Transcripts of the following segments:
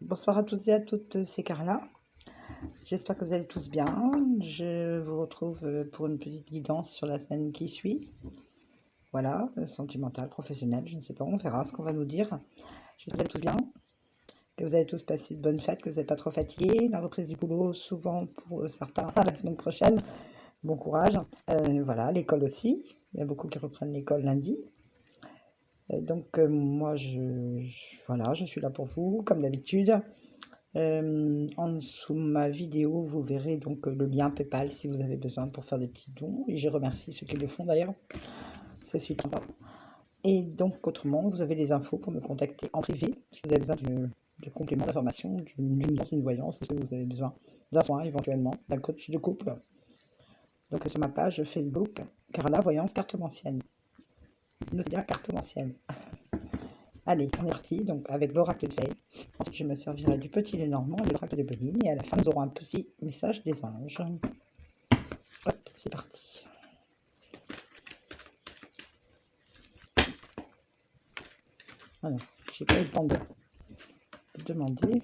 Bonsoir à toutes et à toutes, c'est Carla. J'espère que vous allez tous bien. Je vous retrouve pour une petite guidance sur la semaine qui suit. Voilà, sentimentale, professionnelle, je ne sais pas, on verra ce qu'on va nous dire. J'espère que vous allez tous bien, que vous allez tous passer de bonnes fêtes, que vous n'êtes pas trop fatigués. La reprise du boulot, souvent pour certains, la semaine prochaine. Bon courage. Voilà, l'école aussi. Il y a beaucoup qui reprennent l'école lundi. Moi, voilà, je suis là pour vous, comme d'habitude. En dessous de ma vidéo, vous verrez donc le lien PayPal si vous avez besoin pour faire des petits dons. Et je remercie ceux qui le font d'ailleurs. C'est super sympa. Et donc, autrement, vous avez les infos pour me contacter en privé si vous avez besoin de compléments d'information, d'une voyance, si vous avez besoin d'un soin éventuellement, d'un coach de couple. Donc, sur ma page Facebook, Carla Voyance Cartomancienne. Notez bien Cartomancienne. Allez, on est parti, donc avec l'oracle de Say. Ensuite, je me servirai du petit Lenormand et de l'oracle de Béline. Et à la fin, nous aurons un petit message des anges. Hop, c'est parti. Voilà, j'ai pas eu le temps de demander.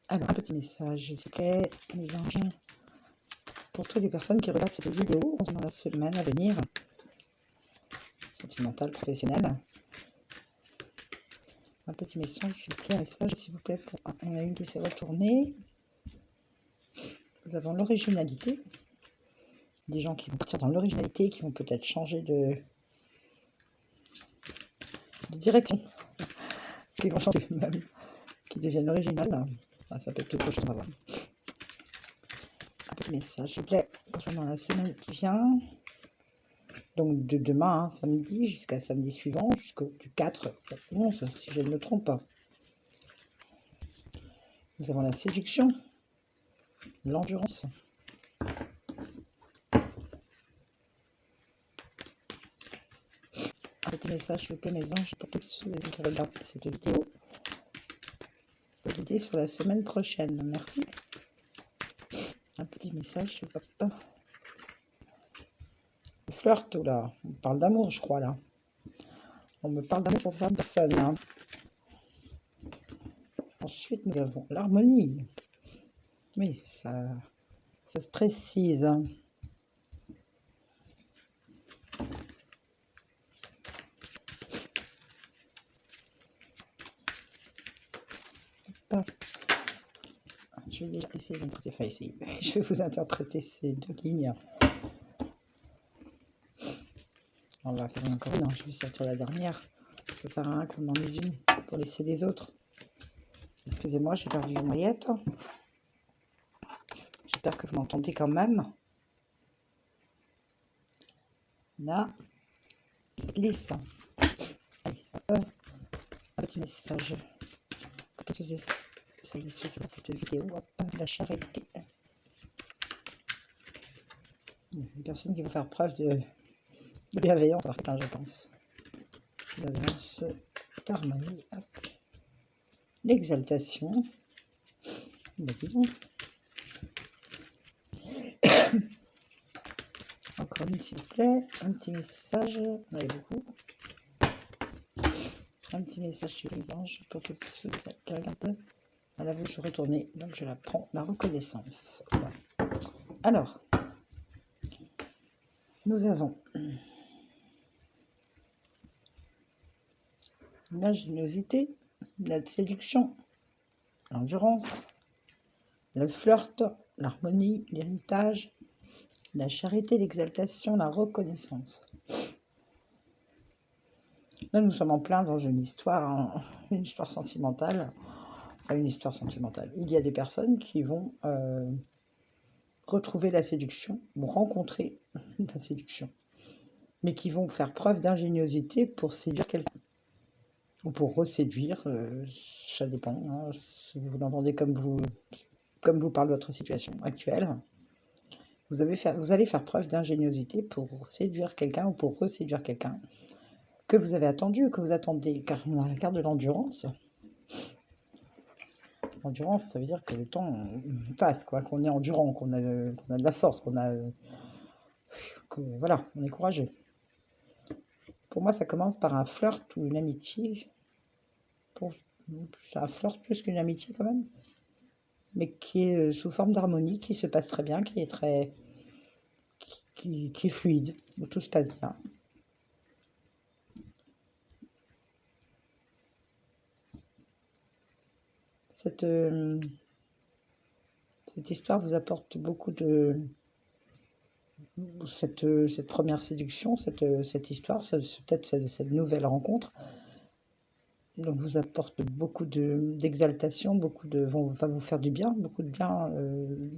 Alors, un petit message, s'il vous plaît, les anges. Pour toutes les personnes qui regardent cette vidéo concernant la semaine à venir, sentimentale, professionnelle. Un petit message, s'il vous plaît, pour il y en a une qui s'est retournée. Nous avons l'originalité. Des gens qui vont partir dans l'originalité, qui vont peut-être changer de direction, qui vont changer même, qui deviennent originales. Ah, ça peut être quelque chose à voir. Un petit message, s'il vous plaît, concernant la semaine qui vient. Donc de demain, hein, samedi, jusqu'à samedi suivant, jusqu'au 4 11, si je ne me trompe pas. Nous avons la séduction, l'endurance. Un petit message, s'il vous plaît, mes anges, pour tous ceux qui regardent cette vidéo. L'idée sur la semaine prochaine. Merci. Un petit message, papa. Le flirt, là. On parle d'amour, je crois, là. On me parle d'amour pour plein de personnes. Hein. Ensuite, nous avons l'harmonie. Oui, ça se précise. Hein. Je vais déjà essayer d'interpréter, ici. Je vais vous interpréter ces deux lignes. On va faire encore une, je vais sortir la dernière. Ça sert à rien qu'on en ait une pour laisser les autres. Excusez-moi, j'ai perdu une oreillette. J'espère que vous m'entendez quand même. Là, c'est lisse. Allez, un petit message. Pour toutes celles et ceux qui regardent cette vidéo, la charité. Une personne qui va faire preuve de bienveillance envers quelqu'un, je pense. Bienveillance, d'harmonie, l'exaltation. Encore une, s'il vous plaît. Un petit message. On avait beaucoup. Un petit message sur les anges pour que ceux qui regardent. Voilà, vous se retournez. Donc, je la prends. La reconnaissance. Voilà. Alors, nous avons l'ingéniosité, la séduction, l'endurance, le flirt, l'harmonie, l'héritage, la charité, l'exaltation, la reconnaissance. Là, nous sommes en plein dans une histoire sentimentale. Enfin, une histoire sentimentale. Il y a des personnes qui vont retrouver la séduction, vont rencontrer la séduction, mais qui vont faire preuve d'ingéniosité pour séduire quelqu'un. Ou pour reséduire, ça dépend. Hein, si vous l'entendez comme vous parle de votre situation actuelle. Vous allez faire preuve d'ingéniosité pour séduire quelqu'un ou pour reséduire quelqu'un que vous avez attendu, que vous attendez, car on a la carte de l'endurance. L'endurance, ça veut dire que le temps passe, quoi, qu'on est endurant, qu'on a de la force, voilà, on est courageux. Pour moi, ça commence par un flirt ou une amitié. C'est un flirt plus qu'une amitié quand même, mais qui est sous forme d'harmonie, qui se passe très bien, qui est très, qui est fluide, où tout se passe bien. Cette histoire vous apporte beaucoup de... Cette première séduction, cette histoire, peut-être cette nouvelle rencontre, donc vous apporte beaucoup d'exaltation, va vous faire du bien, beaucoup de bien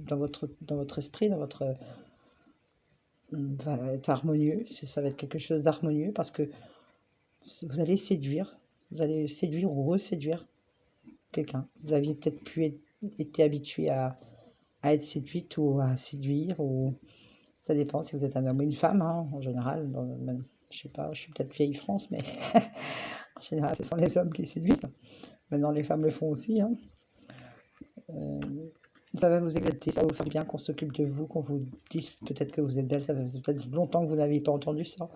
dans votre esprit, va être harmonieux, ça va être quelque chose d'harmonieux parce que vous allez séduire ou reséduire quelqu'un. Vous aviez peut-être été habitué à être séduite ou à séduire, ou ça dépend si vous êtes un homme ou une femme, hein, en général. Je sais pas, je suis peut-être vieille France, mais en général, ce sont les hommes qui séduisent. Maintenant, les femmes le font aussi. Hein. Ça va vous exalter, ça va vous faire bien qu'on s'occupe de vous, qu'on vous dise peut-être que vous êtes belle. Ça fait peut-être longtemps que vous n'avez pas entendu ça.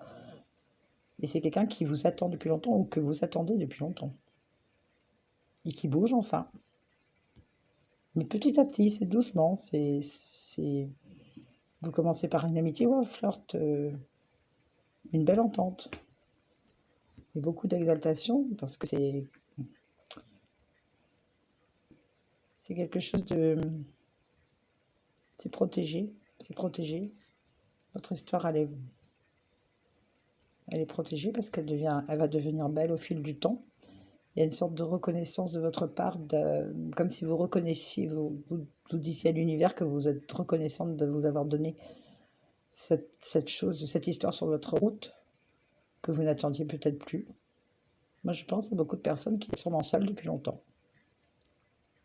Et c'est quelqu'un qui vous attend depuis longtemps ou que vous attendez depuis longtemps. Et qui bouge enfin. Mais petit à petit, c'est doucement. Vous commencez par une amitié ou un flirt, une belle entente. Et beaucoup d'exaltation parce que c'est quelque chose de... C'est protégé. C'est protégé. Votre histoire, elle est protégée parce elle va devenir belle au fil du temps. Il y a une sorte de reconnaissance de votre part, comme si vous reconnaissiez, vous disiez à l'univers que vous êtes reconnaissante de vous avoir donné cette histoire sur votre route, que vous n'attendiez peut-être plus. Moi, je pense à beaucoup de personnes qui sont sûrement seules depuis longtemps.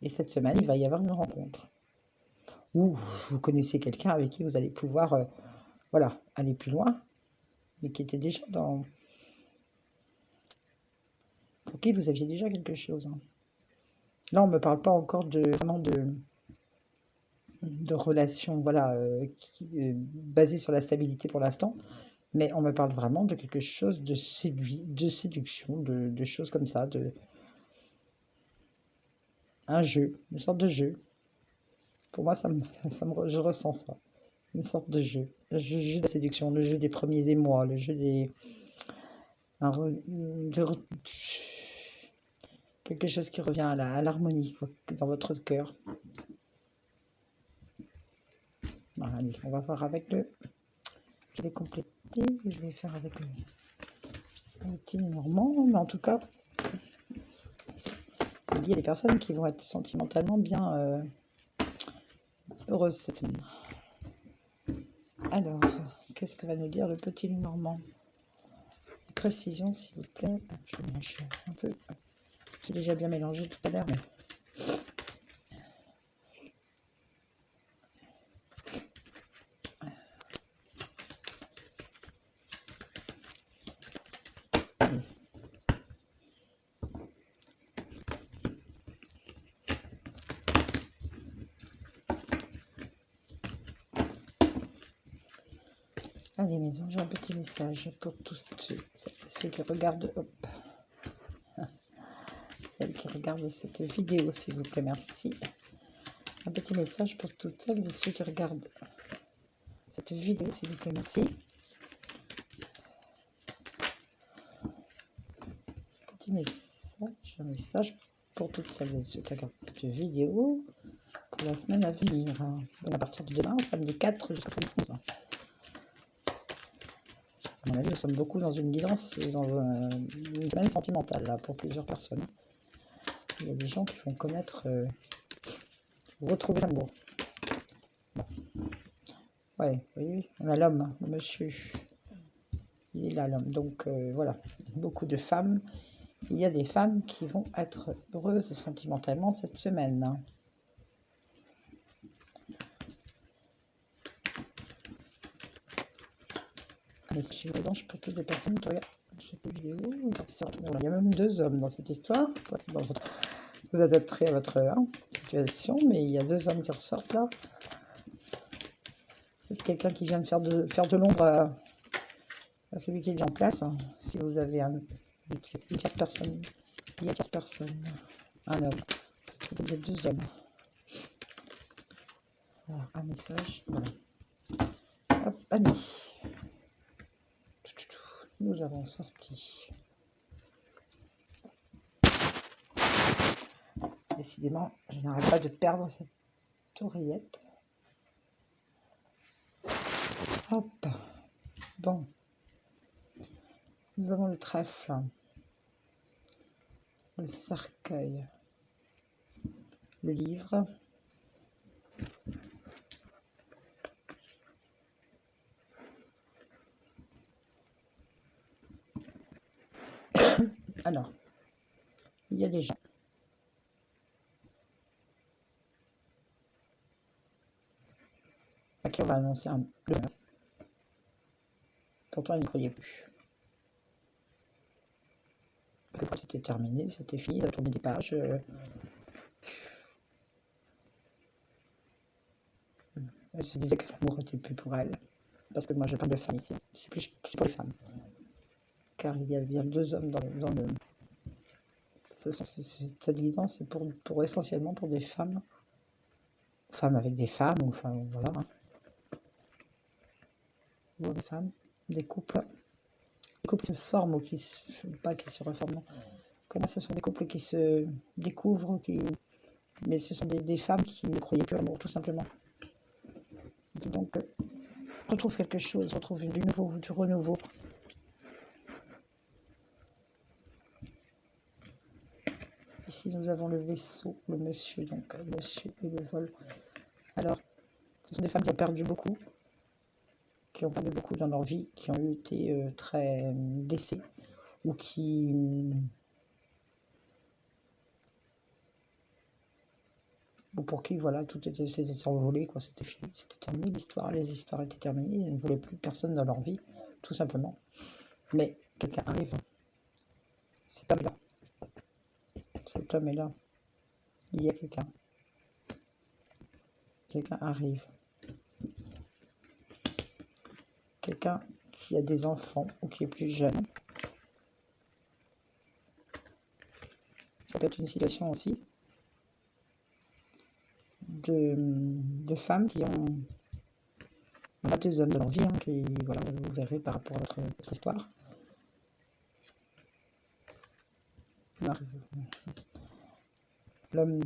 Et cette semaine, il va y avoir une rencontre. Ou vous connaissez quelqu'un avec qui vous allez pouvoir voilà, aller plus loin, mais qui était déjà pour qui vous aviez déjà quelque chose. Hein. Là, on ne me parle pas encore vraiment de relations voilà, basées sur la stabilité pour l'instant, mais on me parle vraiment de quelque chose de séduction, de choses comme ça, un jeu, une sorte de jeu. Pour moi, je ressens ça, une sorte de jeu. Le jeu de la séduction, le jeu des premiers émois, le jeu des... quelque chose qui revient à l'harmonie dans votre cœur. Bon, allez, on va voir avec je vais compléter, je vais faire avec le petit normand, mais en tout cas, il y a des personnes qui vont être sentimentalement bien heureuses cette semaine. Alors, qu'est-ce que va nous dire le petit normand? Précision, s'il vous plaît. Je mélange un peu. J'ai déjà bien mélangé tout à l'heure, mais... Allez, mes anges, un petit message pour tous ceux qui regardent. Hop. Celles qui regardent cette vidéo, s'il vous plaît, merci. Un petit message pour toutes celles et ceux qui regardent cette vidéo, s'il vous plaît, merci. Petit message, un message pour toutes celles et ceux qui regardent cette vidéo pour la semaine à venir. Donc à partir de demain, samedi 4 jusqu'à samedi 11. À mon avis, nous sommes beaucoup dans une guidance, dans une semaine sentimentale là, pour plusieurs personnes. Il y a des gens qui vont connaître, retrouver l'amour. Bon. Ouais, oui, on a l'homme, le monsieur. Il est là, l'homme. Donc voilà, beaucoup de femmes. Il y a des femmes qui vont être heureuses sentimentalement cette semaine. Mais si je vous ange pour toutes les personnes qui regardent cette vidéo, il y a même 2 hommes dans cette histoire. Vous adapterez à votre situation, mais il y a 2 hommes qui ressortent là. C'est quelqu'un qui vient de faire de l'ombre à celui qui est déjà en place, hein. Si vous avez une tierce personne, il y a tierce personne, un homme, vous êtes deux hommes. Alors, un message, voilà. Hop, amis. Nous avons sorti. Décidément, je n'arrête pas de perdre cette oreillette. Hop. Bon. Nous avons le trèfle, le cercueil, le livre, alors, il y a des gens à qui on va annoncer le meurtre. Pourtant, ils n'y croyaient plus. C'était terminé, c'était fini, il a tourné des pages. Elle se disait que l'amour n'était plus pour elle. Parce que moi, je parle de femmes ici. C'est pour les femmes. Car il y a bien deux hommes dans le... Cette guidance, c'est pour essentiellement pour des femmes. Femmes avec des femmes, ou enfin, voilà. Hein. Ou des femmes, des couples. Des couples qui se forment ou qui pas qui se reforment. Non. Pour moi, ce sont des couples qui se découvrent, mais ce sont des femmes qui ne croyaient plus à l'amour, tout simplement. Donc, retrouve quelque chose, retrouve du nouveau, du renouveau. Ici, nous avons le vaisseau, le monsieur, donc monsieur et le vol. Alors, ce sont des femmes qui ont perdu beaucoup, dans leur vie, qui ont été très blessées, ou pour qui, voilà, s'était envolé, quoi, c'était fini, c'était terminé, les histoires étaient terminées, ils ne voulaient plus personne dans leur vie, tout simplement. Mais quelqu'un arrive, cet homme est là, il y a quelqu'un arrive, quelqu'un qui a des enfants, ou qui est plus jeune. Ça peut être une situation aussi de femmes qui ont pas deux hommes de leur vie, hein, qui, voilà, vous verrez par rapport à votre histoire. L'homme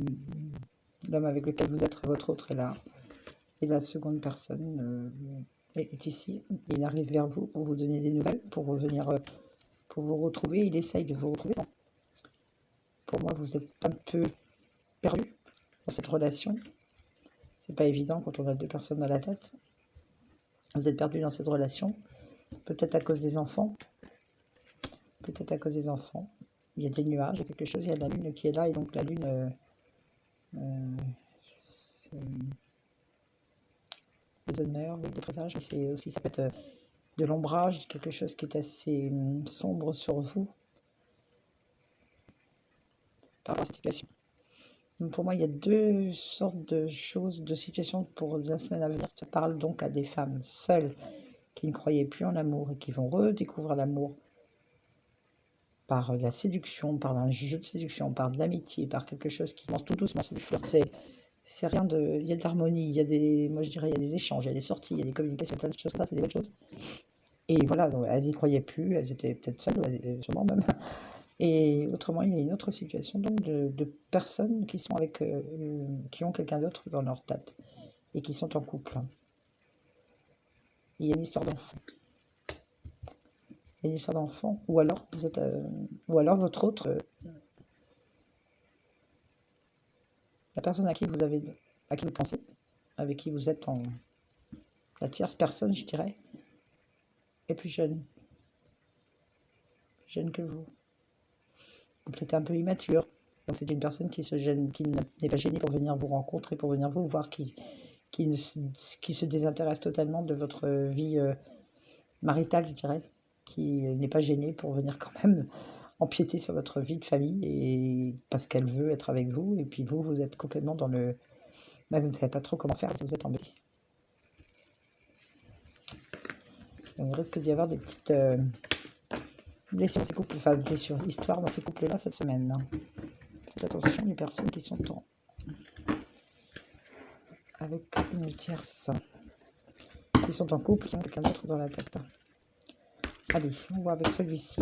avec lequel vous êtes, votre autre est là, et la seconde personne est ici. Il arrive vers vous pour vous donner des nouvelles, pour revenir, pour vous retrouver. Il essaye de vous retrouver. Pour moi, vous êtes un peu perdu dans cette relation. C'est pas évident quand on a deux personnes dans la tête. Vous êtes perdu dans cette relation, peut-être à cause des enfants. Peut-être à cause des enfants. Il y a des nuages, il y a quelque chose, il y a la lune qui est là, et donc la lune, des honneurs, des présages, mais c'est aussi, ça peut être de l'ombrage, quelque chose qui est assez sombre sur vous, par rapport à cette situation. Donc pour moi, il y a deux sortes de choses, de situations pour la semaine à venir. Ça parle donc à des femmes seules qui ne croyaient plus en l'amour et qui vont redécouvrir l'amour par la séduction, par un jeu de séduction, par de l'amitié, par quelque chose qui commence tout doucement, c'est du flirt, c'est rien de... Il y a de l'harmonie, il y a des... Moi je dirais, il y a des échanges, il y a des sorties, il y a des communications, plein de choses, ça c'est des belles choses. Et voilà, donc, elles n'y croyaient plus, elles étaient peut-être seules, sûrement même. Et autrement, il y a une autre situation donc de personnes qui sont avec, qui ont quelqu'un d'autre dans leur tête et qui sont en couple. Il y a une histoire d'enfant. Il y a une histoire d'enfant, ou alors vous êtes, ou alors votre autre, la personne à qui vous pensez, avec qui vous êtes la tierce personne, je dirais, est plus jeune que vous. Peut-être un peu immature. C'est une personne qui n'est pas gênée pour venir vous rencontrer, pour venir vous voir, qui se désintéresse totalement de votre vie maritale, je dirais, qui n'est pas gênée pour venir quand même empiéter sur votre vie de famille, et parce qu'elle veut être avec vous, et puis vous êtes complètement dans le... vous ne savez pas trop comment faire si vous êtes embêté. Donc, il risque d'y avoir des petites blessures dans ces couples, enfin blessures, histoire dans ces couples-là cette semaine. Faites attention les personnes qui sont avec une tierce, qui sont en couple, qui ont quelqu'un d'autre dans la tête. Allez, on voit avec celui-ci.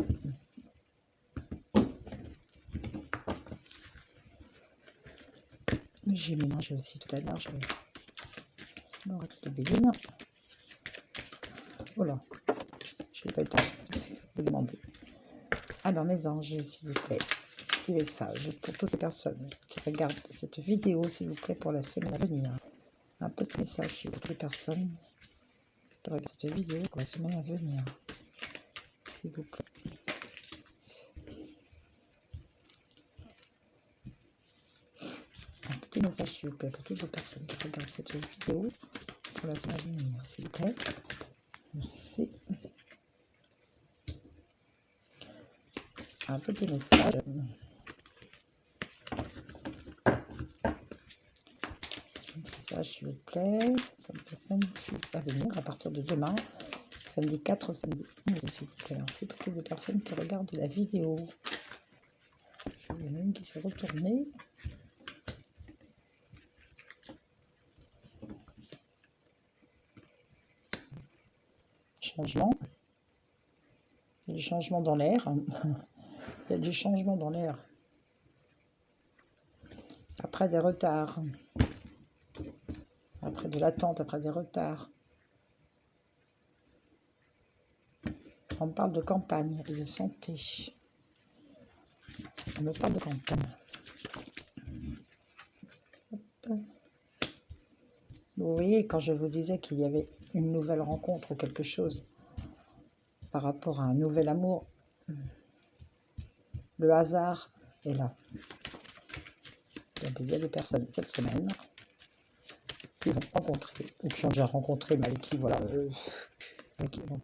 J'ai mélangé aussi tout à l'heure, je vais l'oracle de Béline. Voilà, je n'ai pas eu le temps de vous demander. Alors mes anges, s'il vous plaît, petit message pour toutes les personnes qui regardent cette vidéo, s'il vous plaît, pour la semaine à venir. Un petit message pour toutes les personnes qui regardent cette vidéo pour la semaine à venir, s'il vous plaît. Un petit message, s'il vous plaît, pour toutes les personnes qui regardent cette vidéo pour la semaine à venir, s'il vous plaît. Merci. Un petit message. S'il vous plaît, pour la semaine à venir, à partir de demain, samedi 4, samedi 11, s'il vous plaît. Merci pour toutes les personnes qui regardent la vidéo. Il y en a une qui s'est retournée. Changement. Il y a des changements dans l'air. Il y a des changements dans l'air. Après des retards. Après de l'attente, après des retards. On parle de campagne et de santé. On me parle de campagne. Hop. Vous voyez, quand je vous disais qu'il y avait une nouvelle rencontre ou quelque chose par rapport à un nouvel amour, le hasard est là. Donc il y a des personnes cette semaine qui vont rencontrer, ou qui ont déjà rencontré, mais avec qui, voilà, avec qui vont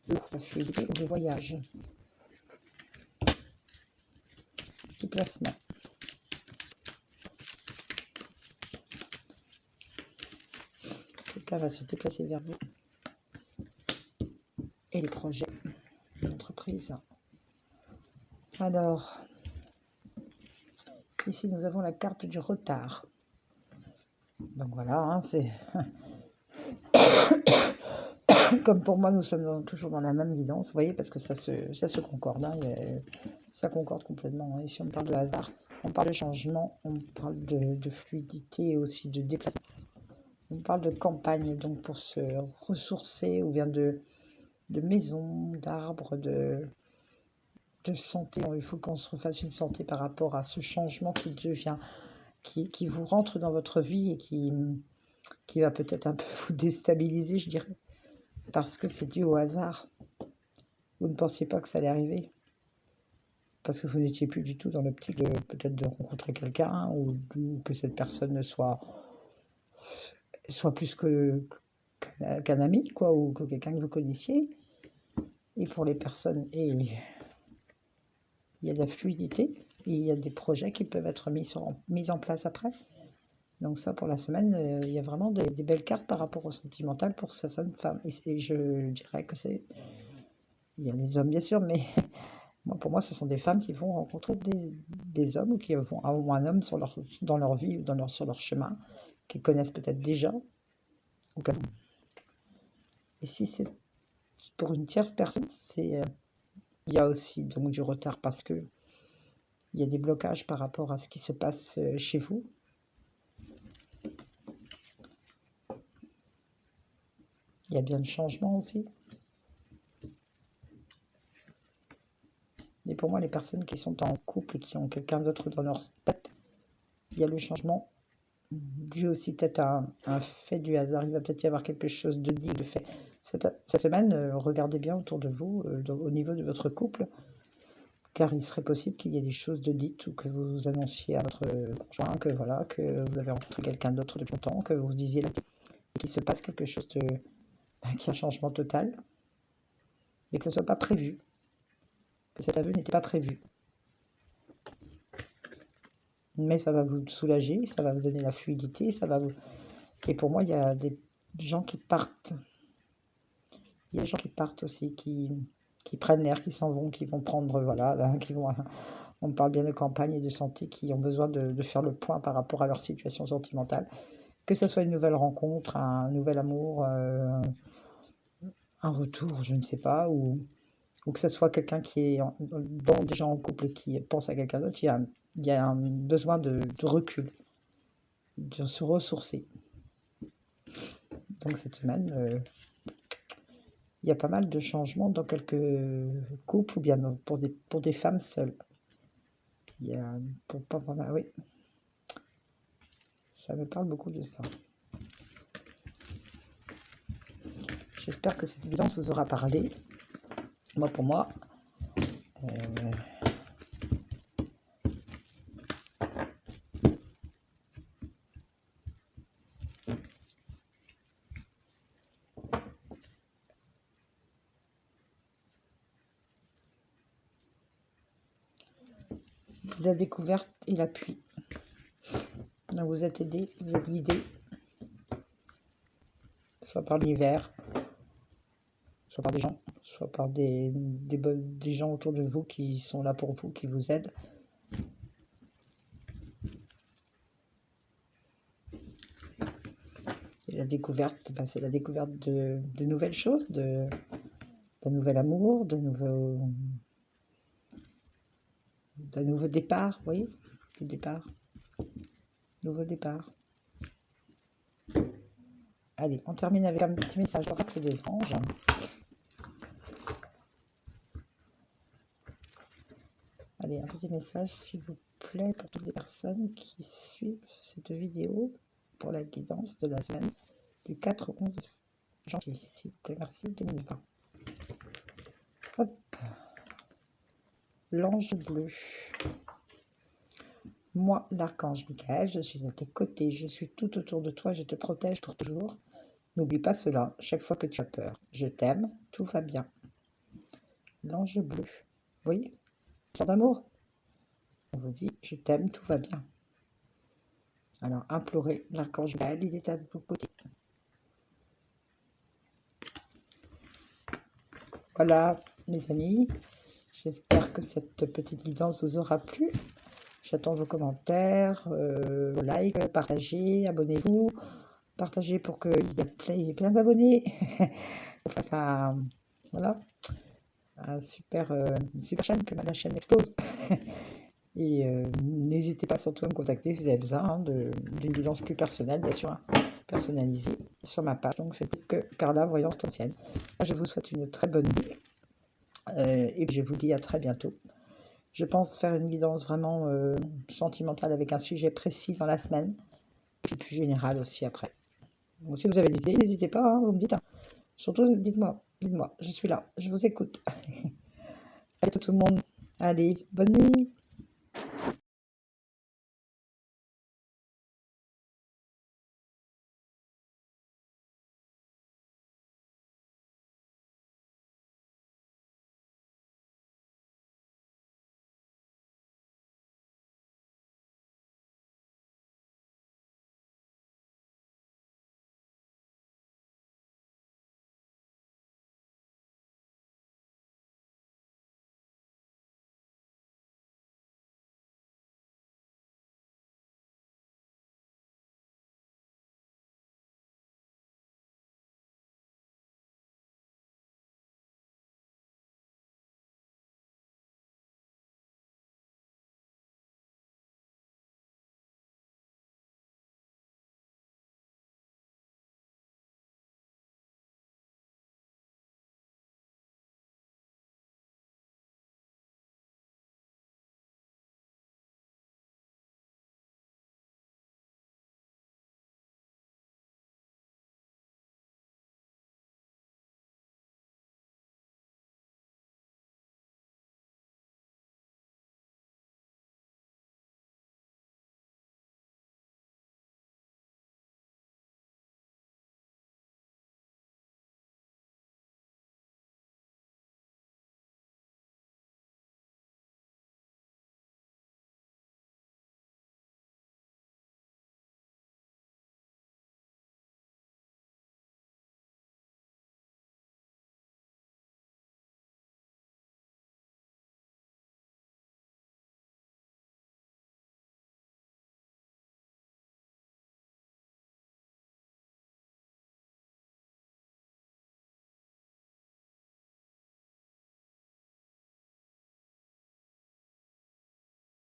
la fluidité ou le voyage. Petit placement. Quelqu'un va se déplacer vers vous. Et les projets d'entreprise. Alors, ici nous avons la carte du retard. Donc voilà, hein, c'est comme pour moi, nous sommes toujours dans la même guidance, vous voyez, parce que ça se concorde, hein, ça concorde complètement. Hein. Ici, on parle de hasard, on parle de changement, on parle de fluidité et aussi de déplacement. On parle de campagne, donc pour se ressourcer, ou bien de maison, d'arbres, de santé. Il faut qu'on se refasse une santé par rapport à ce changement qui devient, qui vous rentre dans votre vie et qui va peut-être un peu vous déstabiliser, je dirais, parce que c'est dû au hasard. Vous ne pensiez pas que ça allait arriver, parce que vous n'étiez plus du tout dans l'optique de peut-être de rencontrer quelqu'un, ou que cette personne soit plus qu'un ami, quoi, ou que quelqu'un que vous connaissiez. Et pour les personnes, il y a de la fluidité, et il y a des projets qui peuvent être mis en place après. Donc ça, pour la semaine, il y a vraiment des belles cartes par rapport au sentimental pour certaines femmes. Et je dirais que c'est... Il y a les hommes, bien sûr, mais pour moi, ce sont des femmes qui vont rencontrer des hommes, ou qui vont avoir un homme dans leur vie, ou sur leur chemin, qu'ils connaissent peut-être déjà. Et si c'est pour une tierce personne, il y a aussi donc du retard, parce que il y a des blocages par rapport à ce qui se passe chez vous. Il y a bien le changement aussi. Et pour moi, les personnes qui sont en couple et qui ont quelqu'un d'autre dans leur tête, il y a le changement dû aussi peut-être à un fait du hasard. Il va peut-être y avoir quelque chose de dit, de fait. Cette semaine, regardez bien autour de vous, au niveau de votre couple, car il serait possible qu'il y ait des choses de dites, ou que vous annonciez à votre conjoint que voilà, que vous avez rencontré quelqu'un d'autre depuis longtemps, que vous disiez qu'il se passe quelque chose qu'il y a un changement total, mais que ce ne soit pas prévu, que cet aveu n'était pas prévu. Mais ça va vous soulager, ça va vous donner la fluidité, ça va vous... Et pour moi, il y a des gens qui partent Il y a des gens qui partent aussi, qui prennent l'air, qui s'en vont, qui vont prendre, voilà, là, qui vont, on parle bien de campagne et de santé, qui ont besoin de faire le point par rapport à leur situation sentimentale. Que ce soit une nouvelle rencontre, un nouvel amour, un retour, je ne sais pas, ou que ce soit quelqu'un qui est déjà en couple et qui pense à quelqu'un d'autre, il y a un besoin de recul, de se ressourcer. Donc cette semaine, il y a pas mal de changements dans quelques couples ou bien pour des femmes seules. Il y a pour pas mal, oui, ça me parle beaucoup de ça. J'espère que cette guidance vous aura parlé. Moi, pour moi, la découverte et l'appui. Donc vous êtes aidé, vous êtes guidé, soit par l'univers, soit par des gens, soit par des gens autour de vous qui sont là pour vous, qui vous aident. Et la découverte, ben, c'est la découverte de nouvelles choses, d'un nouvel amour, d'un nouveau départ, oui, du départ, nouveau départ. Allez, on termine avec un petit message oracle des anges. Allez, un petit message, s'il vous plaît, pour toutes les personnes qui suivent cette vidéo pour la guidance de la semaine du 4 au 11 janvier. S'il vous plaît, merci, 2020. Hop. L'ange bleu. Moi, l'archange Michael, je suis à tes côtés, je suis tout autour de toi, je te protège pour toujours. N'oublie pas cela, chaque fois que tu as peur. Je t'aime, tout va bien. L'ange bleu. Vous voyez, histoire d'amour. On vous dit, je t'aime, tout va bien. Alors, implorez l'archange Michael, il est à vos côtés. Voilà, mes amis, j'espère que cette petite guidance vous aura plu. J'attends vos commentaires, vos likes, partagez, abonnez-vous. Partagez pour qu'il y ait plein d'abonnés. On fasse voilà, une super chaîne, que ma chaîne explose. Et n'hésitez pas surtout à me contacter si vous avez besoin d'une guidance plus personnelle, bien sûr, personnalisée, sur ma page donc Facebook Carla Voyante Ancienne. Je vous souhaite une très bonne nuit et je vous dis à très bientôt. Je pense faire une guidance vraiment sentimentale avec un sujet précis dans la semaine, puis plus général aussi après. Donc, si vous avez des idées, n'hésitez pas, hein, vous me dites. Hein. Surtout, dites-moi, je suis là, je vous écoute. Allez tout le monde, allez, bonne nuit.